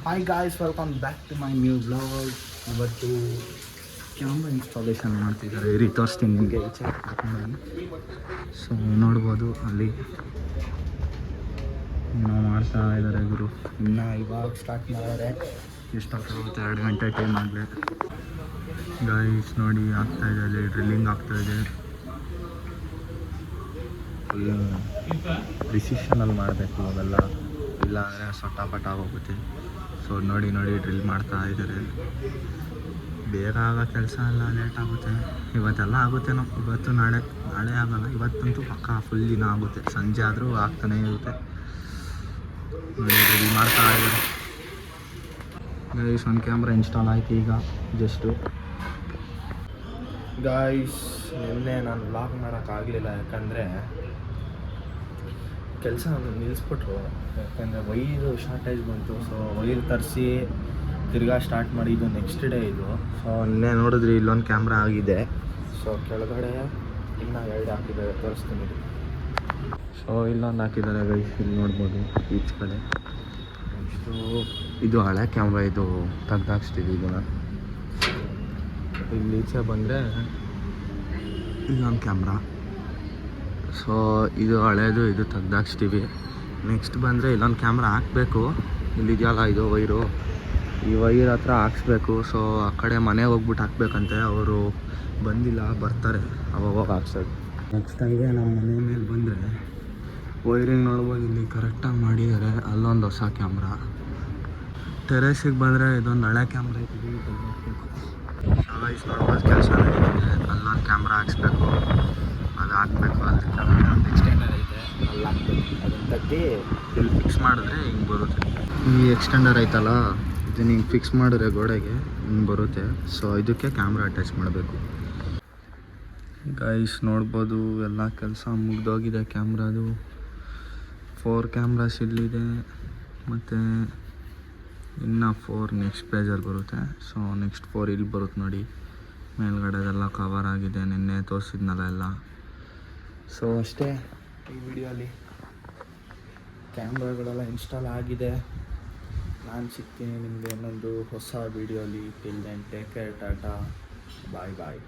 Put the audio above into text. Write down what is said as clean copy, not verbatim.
Hi guys, welcome back to my new blog. ಇವತ್ತು camera installation ಮಾಡ್ತಿದ್ದಾರೆ. ತೋರಿಸ್ತೀನಿ ನಿಮಗೆ ಈಚೆ. ಸೊ ನೋಡ್ಬೋದು ಅಲ್ಲಿ ಇನ್ನೂ ಮಾಡ್ತಾ ಇದ್ದಾರೆ ಗುರು. ಇನ್ನೂ ಇವಾಗ ಸ್ಟಾರ್ಟ್ ಮಾಡಿದ್ರೆ ಎಷ್ಟಾಗುತ್ತೆ, 2 ಗಂಟೆ ಟೈಮ್ ಆಗಲಿ. ಗೈಸ್ ನೋಡಿ, ಆಗ್ತಾಯಿದೆ ಅಲ್ಲಿ ಡ್ರಿಲ್ಲಿಂಗ್ ಆಗ್ತಾಯಿದೆ. ಫುಲ್ ಪ್ರಿಸಿಷನಲ್ಲಿ ಮಾಡಬೇಕು ಅವೆಲ್ಲ, ಇಲ್ಲಾಂದರೆ ಸೊಟ್ಟಾಪಟ್ಟ ಹೋಗುತ್ತೆ. ಸೊ ನೋಡಿ ಡ್ರಿಲ್ ಮಾಡ್ತಾ ಇದ್ದಾರೆ. ಬೇಗ ಆಗೋ ಕೆಲಸ ಎಲ್ಲ ಲೇಟ್ ಆಗುತ್ತೆ. ಇವತ್ತೆಲ್ಲ ಆಗುತ್ತೇನೋ, ಇವತ್ತು ನಾಳೆ ಆಗಲ್ಲ. ಇವತ್ತಂತೂ ಪಕ್ಕ ಫುಲ್ ದಿನ ಆಗುತ್ತೆ. ಸಂಜೆ ಆದರೂ ಆಗ್ತಾನೇ ಇರುತ್ತೆ. ನೋಡಿ ಡ್ರಿಲ್ ಮಾಡ್ತಾ ಇದ್ದಾರೆ. ಗೈಸ್, ಒಂದು ಕ್ಯಾಮ್ರಾ ಇನ್ಸ್ಟಾಲ್ ಆಯ್ತು ಈಗ ಜಸ್ಟು. ಗೈಸ್, ನಿನ್ನೆ ನಾನು ವ್ಲಾಗ್ ಮಾಡೋಕ್ಕಾಗಲಿಲ್ಲ, ಯಾಕಂದರೆ ಕೆಲಸ ನಿಲ್ಲಿಸ್ಬಿಟ್ರು. ಯಾಕಂದರೆ ವೈರು ಶಾರ್ಟೇಜ್ ಬಂತು. ಸೊ ವೈರ್ ತರಿಸಿ ತಿರ್ಗಾ ಸ್ಟಾರ್ಟ್ ಮಾಡಿದ್ದು ನೆಕ್ಸ್ಟ್ ಡೇ ಇದು. ಸೊ ನಿನ್ನೆ ನೋಡಿದ್ರಿ, ಇಲ್ಲೊಂದು ಕ್ಯಾಮ್ರಾ ಆಗಿದೆ. ಸೊ ಕೆಳಗಡೆ ಇನ್ನೂ 2 ಹಾಕಿದ್ದಾರೆ, ತೋರಿಸ್ತೀನಿ. ಸೊ ಇಲ್ಲೊಂದು ಹಾಕಿದ್ದಾರೆ ಗೈಸ್, ಇಲ್ಲಿ ನೋಡ್ಬೋದು ಈಚ್ ಕಡೆ. ನೆಕ್ಸ್ಟು ಇದು ಹಳೆ ಕ್ಯಾಮ್ರಾ, ಇದು ತೆಗ್ದಾಕ್ಸ್ತೀವಿ ಇದನ್ನು. ಇಲ್ಲಿ ಈಚೆ ಬಂದರೆ ಇಲ್ಲೊಂದು ಕ್ಯಾಮ್ರಾ. ಸೊ ಇದು ಹಳೇದು, ಇದು ತೆಗ್ದಾಕ್ಸ್ತೀವಿ. ನೆಕ್ಸ್ಟ್ ಬಂದರೆ ಇಲ್ಲೊಂದು ಕ್ಯಾಮ್ರಾ ಹಾಕಬೇಕು. ಇಲ್ಲಿದೆಯಲ್ಲ ಇದು ವೈರು, ಈ ವೈರ್ ಹತ್ರ ಹಾಕ್ಸ್ಬೇಕು. ಸೊ ಆ ಕಡೆ ಮನೆಗೆ ಹೋಗ್ಬಿಟ್ಟು ಹಾಕ್ಬೇಕಂತೆ. ಅವರು ಬಂದಿಲ್ಲ, ಬರ್ತಾರೆ ಅವಾಗ ಹಾಕ್ಸೋದು. ನೆಕ್ಸ್ಟ್ ಹಂಗೆ ನಮ್ಮ ಮನೆ ಮೇಲೆ ಬಂದರೆ ವೈರಿಂಗ್ ನೋಡ್ಬೋದು, ಇಲ್ಲಿ ಕರೆಕ್ಟಾಗಿ ಮಾಡಿದ್ದಾರೆ. ಅಲ್ಲೊಂದು ಹೊಸ ಕ್ಯಾಮ್ರಾ. ಟೆರೇಸಿಗೆ ಬಂದರೆ ಇದೊಂದು ಹಳೆ ಕ್ಯಾಮ್ರಾ ಐತಿ, ತೆಗ್ದಾಕ್ಬೇಕು. ಸೊ ನೋಡ್ಬೋದು ಕೆಲಸ ನಡೀತಿದೆ. ಅಲ್ಲೊಂದು ಕ್ಯಾಮ್ರಾ ಹಾಕ್ಸ್ಬೇಕು, ಅದು ಹಾಕ್ಬೇಕು. ಅಲ್ಲಿ ಒಂದು ಎಕ್ಸ್ಟೆಂಡರ್ ಐತೆ, ಅಲ್ಲಿ ಹಾಕ್ಬೇಕು. ಅದನ್ನು ತೆಗ್ದು ಇಲ್ಲಿ ಫಿಕ್ಸ್ ಮಾಡಿದ್ರೆ ಹಿಂಗೆ ಬರುತ್ತೆ. ಈ ಎಕ್ಸ್ಟೆಂಡರ್ ಐತಲ್ಲ, ಇದನ್ನು ಹಿಂಗೆ ಫಿಕ್ಸ್ ಮಾಡಿದ್ರೆ ಗೋಡೆಗೆ ಹಿಂಗೆ ಬರುತ್ತೆ. ಸೊ ಇದಕ್ಕೆ ಕ್ಯಾಮ್ರಾ ಅಟ್ಯಾಚ್ ಮಾಡಬೇಕು. ಗೈಸ್ ನೋಡ್ಬೋದು, ಎಲ್ಲ ಕೆಲಸ ಮುಗ್ದೋಗಿದೆ. ಕ್ಯಾಮ್ರಾದು 4 ಕ್ಯಾಮ್ರಾಸ್ ಇಲ್ಲಿದೆ, ಮತ್ತು ಇನ್ನು 4 ನೆಕ್ಸ್ಟ್ ಪೇಜಲ್ಲಿ ಬರುತ್ತೆ. ಸೊ ನೆಕ್ಸ್ಟ್ 4 ಇಲ್ಲಿ ಬರುತ್ತೆ ನೋಡಿ. ಮೇಲ್ಗಡೆದೆಲ್ಲ ಕವರ್ ಆಗಿದೆ, ನಿನ್ನೆ ತೋರಿಸಿದ್ನಲ್ಲ ಎಲ್ಲ. ಸೊ ಅಷ್ಟೇ, ಈ ವಿಡಿಯೋಲಿ ಕ್ಯಾಮ್ರಾಗಳೆಲ್ಲ ಇನ್ಸ್ಟಾಲ್ ಆಗಿದೆ. ನಾನು ಸಿಗ್ತೀನಿ ನಿಮಗೆ ಇನ್ನೊಂದು ಹೊಸ ವಿಡಿಯೋಲಿ. Till then take care, tata, bye ಬಾಯ್.